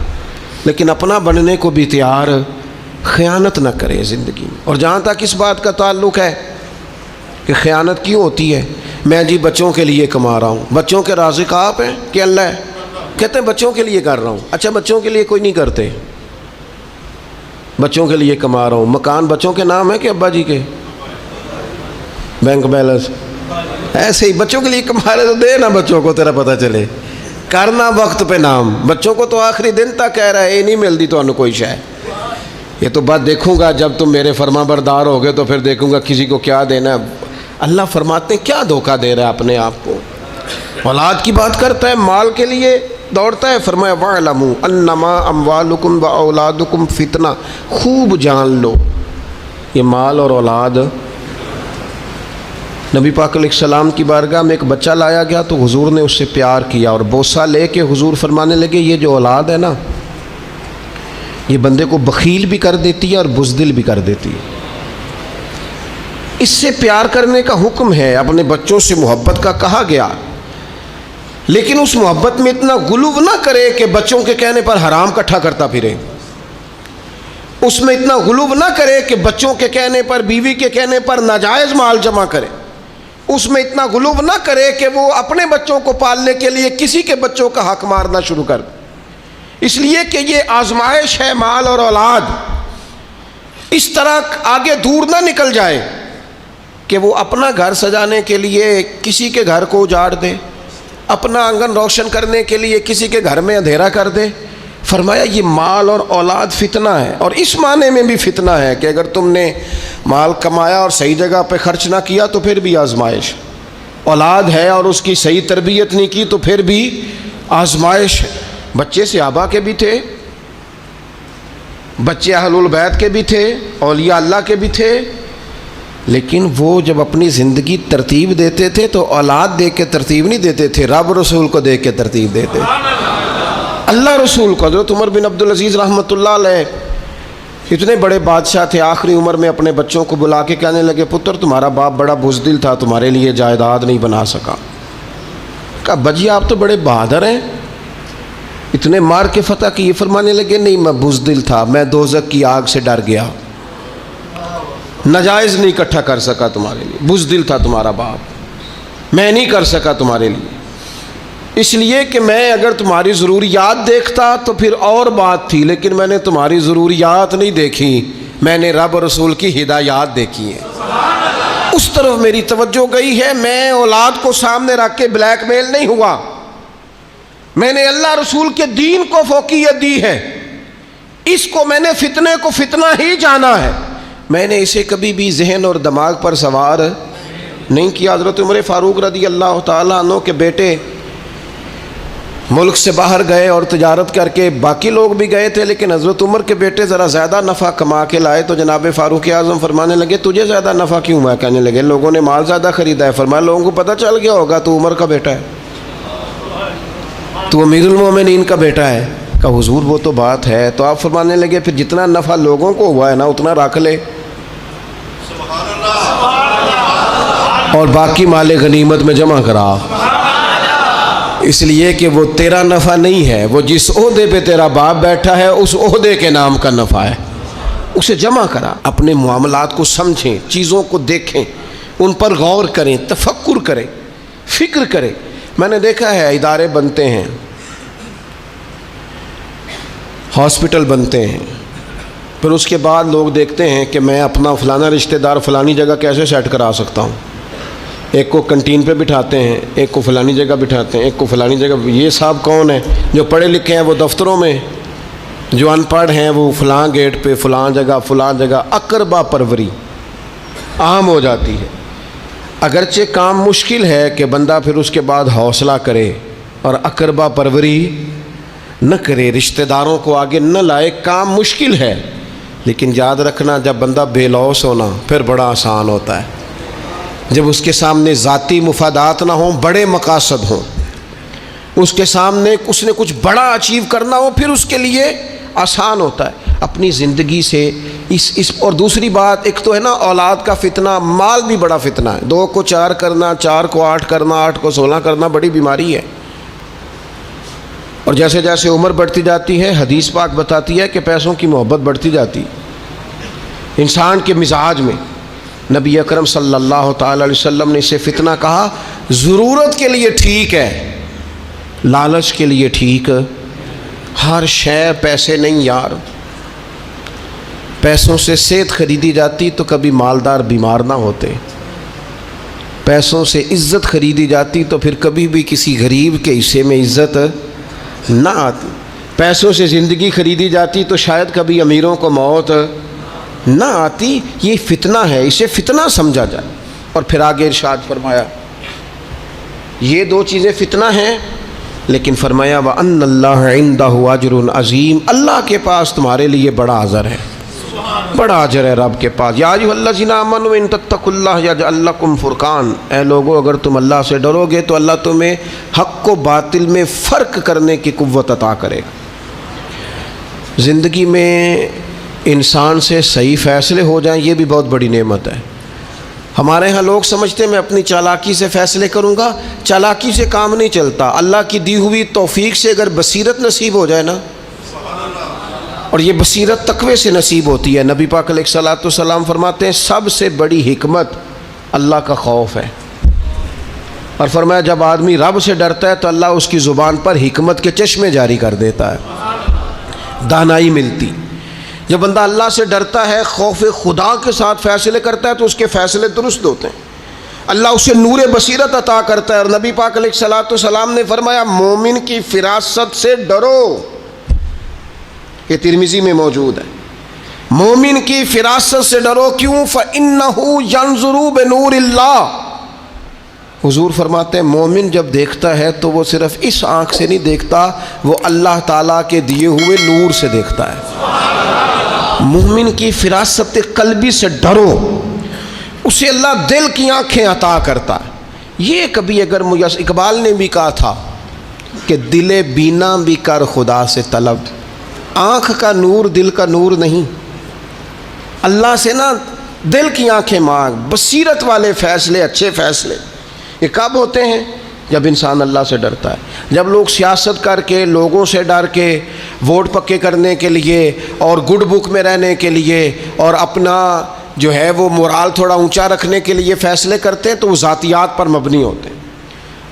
لیکن اپنا بننے کو بھی تیار، خیانت نہ کرے زندگی میں۔ اور جہاں تک اس بات کا تعلق ہے کہ خیانت کیوں ہوتی ہے، میں جی بچوں کے لیے کما رہا ہوں، بچوں کے رازق آپ ہیں کہ اللہ ہے؟ کہتے ہیں بچوں کے لیے کر رہا ہوں۔ اچھا بچوں کے لیے کوئی نہیں کرتے، بچوں کے لیے کما رہا ہوں، مکان بچوں کے نام ہے کہ ابا جی کے؟ بینک بیلنس ایسے ہی بچوں کے لیے کما رہے تو دے نا بچوں کو، تیرا پتہ چلے، کرنا وقت پہ نام۔ بچوں کو تو آخری دن تک کہہ رہا ہے یہ نہیں ملتی تو انہوں کوئی شے، یہ تو بات دیکھوں گا جب تم میرے فرما بردار ہوگے تو پھر دیکھوں گا کسی کو کیا دینا ہے۔ اللہ فرماتے ہیں کیا دھوکہ دے رہا ہے اپنے آپ کو، اولاد کی بات کرتا ہے، مال کے لیے دوڑتا ہے۔ فرمایا وَاعْلَمُوا أَنَّمَا أَمْوَالُكُمْ وَأَوْلَادُكُمْ فِتْنَةٌ، خوب جان لو یہ مال اور اولاد۔ نبی پاک علیہ السلام کی بارگاہ میں ایک بچہ لایا گیا تو حضور نے اس سے پیار کیا، اور بوسہ لے کے حضور فرمانے لگے یہ جو اولاد ہے نا یہ بندے کو بخیل بھی کر دیتی ہے اور بزدل بھی کر دیتی ہے۔ اس سے پیار کرنے کا حکم ہے، اپنے بچوں سے محبت کا کہا گیا، لیکن اس محبت میں اتنا غلو نہ کرے کہ بچوں کے کہنے پر حرام کٹھا کرتا پھرے، اس میں اتنا غلو نہ کرے کہ بچوں کے کہنے پر، بیوی کے کہنے پر ناجائز مال جمع کرے، اس میں اتنا غلو نہ کرے کہ وہ اپنے بچوں کو پالنے کے لیے کسی کے بچوں کا حق مارنا شروع کر دے۔ اس لیے کہ یہ آزمائش ہے مال اور اولاد، اس طرح آگے دور نہ نکل جائے کہ وہ اپنا گھر سجانے کے لیے کسی کے گھر کو اجاڑ دے، اپنا آنگن روشن کرنے کے لیے کسی کے گھر میں اندھیرا کر دے۔ فرمایا یہ مال اور اولاد فتنہ ہے، اور اس معنی میں بھی فتنہ ہے کہ اگر تم نے مال کمایا اور صحیح جگہ پہ خرچ نہ کیا تو پھر بھی آزمائش، اولاد ہے اور اس کی صحیح تربیت نہیں کی تو پھر بھی آزمائش ہے۔ بچے صحابہ کے بھی تھے، بچے اہل البیت کے بھی تھے، اولیاء اللہ کے بھی تھے، لیکن وہ جب اپنی زندگی ترتیب دیتے تھے تو اولاد دیکھ کے ترتیب نہیں دیتے تھے، رب رسول کو دیکھ کے ترتیب دیتے، اللہ رسول کو۔ حضرت عمر بن عبدالعزیز رحمۃ اللہ علیہ اتنے بڑے بادشاہ تھے، آخری عمر میں اپنے بچوں کو بلا کے کہنے لگے پتر تمہارا باپ بڑا بزدل تھا، تمہارے لیے جائیداد نہیں بنا سکا۔ کہا بجی آپ تو بڑے بہادر ہیں، اتنے مار کے فتح کی۔ یہ فرمانے لگے نہیں میں بزدل تھا، میں دوزخ کی آگ سے ڈر گیا، ناجائز نہیں اکٹھا کر سکا تمہارے لیے، بزدل تھا تمہارا باپ، میں نہیں کر سکا تمہارے لیے، اس لیے کہ میں اگر تمہاری ضروریات دیکھتا تو پھر اور بات تھی، لیکن میں نے تمہاری ضروریات نہیں دیکھی، میں نے رب اور رسول کی ہدایات دیکھی ہیں، اس طرف میری توجہ گئی ہے۔ میں اولاد کو سامنے رکھ کے بلیک میل نہیں ہوا، میں نے اللہ رسول کے دین کو فوقیت دی ہے، اس کو میں نے فتنے کو فتنہ ہی جانا ہے، میں نے اسے کبھی بھی ذہن اور دماغ پر سوار نہیں کیا۔ حضرت عمر فاروق رضی اللہ تعالیٰ عنہ کے بیٹے ملک سے باہر گئے اور تجارت کر کے، باقی لوگ بھی گئے تھے لیکن حضرت عمر کے بیٹے ذرا زیادہ نفع کما کے لائے تو جناب فاروق اعظم فرمانے لگے تجھے زیادہ نفع کیوں ہوا؟ کہنے لگے لوگوں نے مال زیادہ خریدا ہے۔ فرمایا لوگوں کو پتہ چل گیا ہوگا تو عمر کا بیٹا ہے، تو امیر المومنین کا بیٹا ہے۔ کہا حضور وہ تو بات ہے، تو آپ فرمانے لگے پھر جتنا نفع لوگوں کو ہوا ہے نا اتنا رکھ لے اور باقی مال غنیمت میں جمع کرا، اس لیے کہ وہ تیرا نفع نہیں ہے، وہ جس عہدے پہ تیرا باپ بیٹھا ہے اس عہدے کے نام کا نفع ہے، اسے جمع کرا۔ اپنے معاملات کو سمجھیں، چیزوں کو دیکھیں، ان پر غور کریں، تفکر کریں، فکر کریں۔ میں نے دیکھا ہے ادارے بنتے ہیں، ہاسپٹل بنتے ہیں، پھر اس کے بعد لوگ دیکھتے ہیں کہ میں اپنا فلانا رشتہ دار فلانی جگہ کیسے سیٹ کرا سکتا ہوں، ایک کو کنٹین پہ بٹھاتے ہیں، ایک کو فلانی جگہ بٹھاتے ہیں، ایک کو فلانی جگہ۔ یہ صاحب کون ہیں؟ جو پڑھے لکھے ہیں وہ دفتروں میں، جو ان پڑھ ہیں وہ فلاں گیٹ پہ، فلاں جگہ۔ اقربا پروری عام ہو جاتی ہے، اگرچہ کام مشکل ہے کہ بندہ پھر اس کے بعد حوصلہ کرے اور اقربا پروری نہ کرے، رشتہ داروں کو آگے نہ لائے، کام مشکل ہے، لیکن یاد رکھنا جب بندہ بے لوث ہونا پھر بڑا آسان ہوتا ہے. جب اس کے سامنے ذاتی مفادات نہ ہوں، بڑے مقاصد ہوں، اس کے سامنے اس نے کچھ بڑا اچیو کرنا ہو، پھر اس کے لیے آسان ہوتا ہے. اپنی زندگی سے اس اور دوسری بات، ایک تو ہے نا اولاد کا فتنہ، مال بھی بڑا فتنہ ہے. 2 کو 4 کرنا، 4 کو 8 کرنا، 8 کو 16 کرنا بڑی بیماری ہے. اور جیسے جیسے عمر بڑھتی جاتی ہے، حدیث پاک بتاتی ہے کہ پیسوں کی محبت بڑھتی جاتی انسان کے مزاج میں. نبی اکرم صلی اللہ تعالی علیہ وسلم نے اسے فتنہ کہا. ضرورت کے لیے ٹھیک ہے، لالچ کے لیے ٹھیک. ہر شے پیسے نہیں یار. پیسوں سے صحت خریدی جاتی تو کبھی مالدار بیمار نہ ہوتے. پیسوں سے عزت خریدی جاتی تو پھر کبھی بھی کسی غریب کے حصے میں عزت نہ آتی. پیسوں سے زندگی خریدی جاتی تو شاید کبھی امیروں کو موت نہ آتی. یہ فتنہ ہے، اسے فتنہ سمجھا جائے. اور پھر آگے ارشاد فرمایا یہ 2 چیزیں فتنہ ہیں، لیکن فرمایا وَأَنَّ اللَّهَ عِنْدَهُ أَجْرٌ عَظِيمٌ، اللہ کے پاس تمہارے لیے بڑا اجر ہے، بڑا اجر ہے رب کے پاس. یا ایھا الذین آمنوا ان تتقوا اللہ یجعل لکم فرقان، اے لوگو اگر تم اللہ سے ڈرو گے تو اللہ تمہیں حق و باطل میں فرق کرنے کی قوت عطا کرے گا. زندگی میں انسان سے صحیح فیصلے ہو جائیں یہ بھی بہت بڑی نعمت ہے. ہمارے ہاں لوگ سمجھتے ہیں میں اپنی چالاکی سے فیصلے کروں گا. چالاکی سے کام نہیں چلتا. اللہ کی دی ہوئی توفیق سے اگر بصیرت نصیب ہو جائے نا، اور یہ بصیرت تقوی سے نصیب ہوتی ہے. نبی پاک علیہ الصلوۃ والسلام فرماتے ہیں سب سے بڑی حکمت اللہ کا خوف ہے. اور فرمایا جب آدمی رب سے ڈرتا ہے تو اللہ اس کی زبان پر حکمت کے چشمے جاری کر دیتا ہے، دانائی ملتی. جب بندہ اللہ سے ڈرتا ہے، خوف خدا کے ساتھ فیصلے کرتا ہے تو اس کے فیصلے درست ہوتے ہیں. اللہ اسے نور بصیرت عطا کرتا ہے. اور نبی پاک علیہ الصلوۃ والسلام نے فرمایا مومن کی فراست سے ڈرو. یہ ترمذی میں موجود ہے. مومن کی فراست سے ڈرو. کیوں؟ فَإِنَّهُ يَنْظُرُ بِنُورِ اللَّهِ. حضور فرماتے ہیں مومن جب دیکھتا ہے تو وہ صرف اس آنکھ سے نہیں دیکھتا، وہ اللہ تعالیٰ کے دیے ہوئے نور سے دیکھتا ہے. مومن کی فراست قلبی سے ڈرو، اسے اللہ دل کی آنکھیں عطا کرتا ہے. یہ کبھی اگر اقبال نے بھی کہا تھا کہ دل بینا بھی کر خدا سے طلب. آنکھ کا نور دل کا نور نہیں. اللہ سے نا دل کی آنکھیں مانگ. بصیرت والے فیصلے، اچھے فیصلے یہ کب ہوتے ہیں؟ جب انسان اللہ سے ڈرتا ہے. جب لوگ سیاست کر کے، لوگوں سے ڈر کے، ووٹ پکے کرنے کے لیے اور گڈ بک میں رہنے کے لیے اور اپنا جو ہے وہ مورال تھوڑا اونچا رکھنے کے لیے فیصلے کرتے ہیں تو وہ ذاتیات پر مبنی ہوتے ہیں.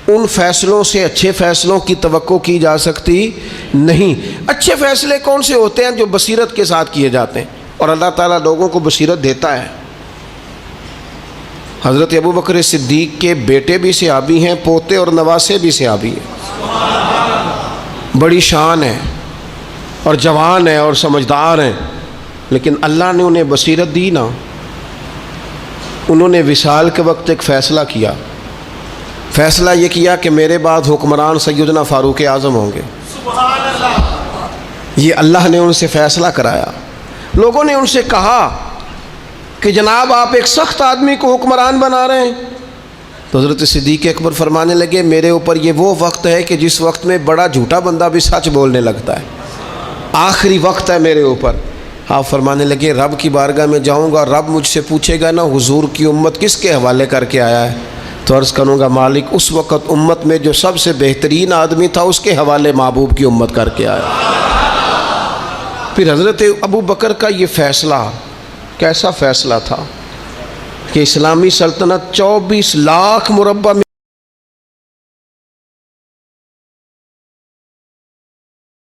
ان فیصلوں سے اچھے فیصلوں کی توقع کی جا سکتی نہیں. اچھے فیصلے کون سے ہوتے ہیں؟ جو بصیرت کے ساتھ کیے جاتے ہیں. اور اللہ تعالیٰ لوگوں کو بصیرت دیتا ہے. حضرت ابو بکر صدیق کے بیٹے بھی صحابی ہیں، پوتے اور نواسے بھی صحابی ہیں. بڑی شان ہے اور جوان ہیں اور سمجھدار ہیں، لیکن اللہ نے انہیں بصیرت دی نا. انہوں نے وصال کے وقت ایک فیصلہ کیا. فیصلہ یہ کیا کہ میرے بعد حکمران سیدنا فاروق اعظم ہوں گے. یہ اللہ نے ان سے فیصلہ کرایا. لوگوں نے ان سے کہا کہ جناب آپ ایک سخت آدمی کو حکمران بنا رہے ہیں. تو حضرت صدیق اکبر فرمانے لگے میرے اوپر یہ وہ وقت ہے کہ جس وقت میں بڑا جھوٹا بندہ بھی سچ بولنے لگتا ہے. آخری وقت ہے میرے اوپر. آپ فرمانے لگے رب کی بارگاہ میں جاؤں گا، رب مجھ سے پوچھے گا نا حضور کی امت کس کے حوالے کر کے آیا ہے، تو عرض کروں گا مالک اس وقت امت میں جو سب سے بہترین آدمی تھا اس کے حوالے محبوب کی امت کر کے آیا. پھر حضرت ابو بکر کا یہ فیصلہ کیسا فیصلہ تھا کہ اسلامی سلطنت 24 لاکھ مربع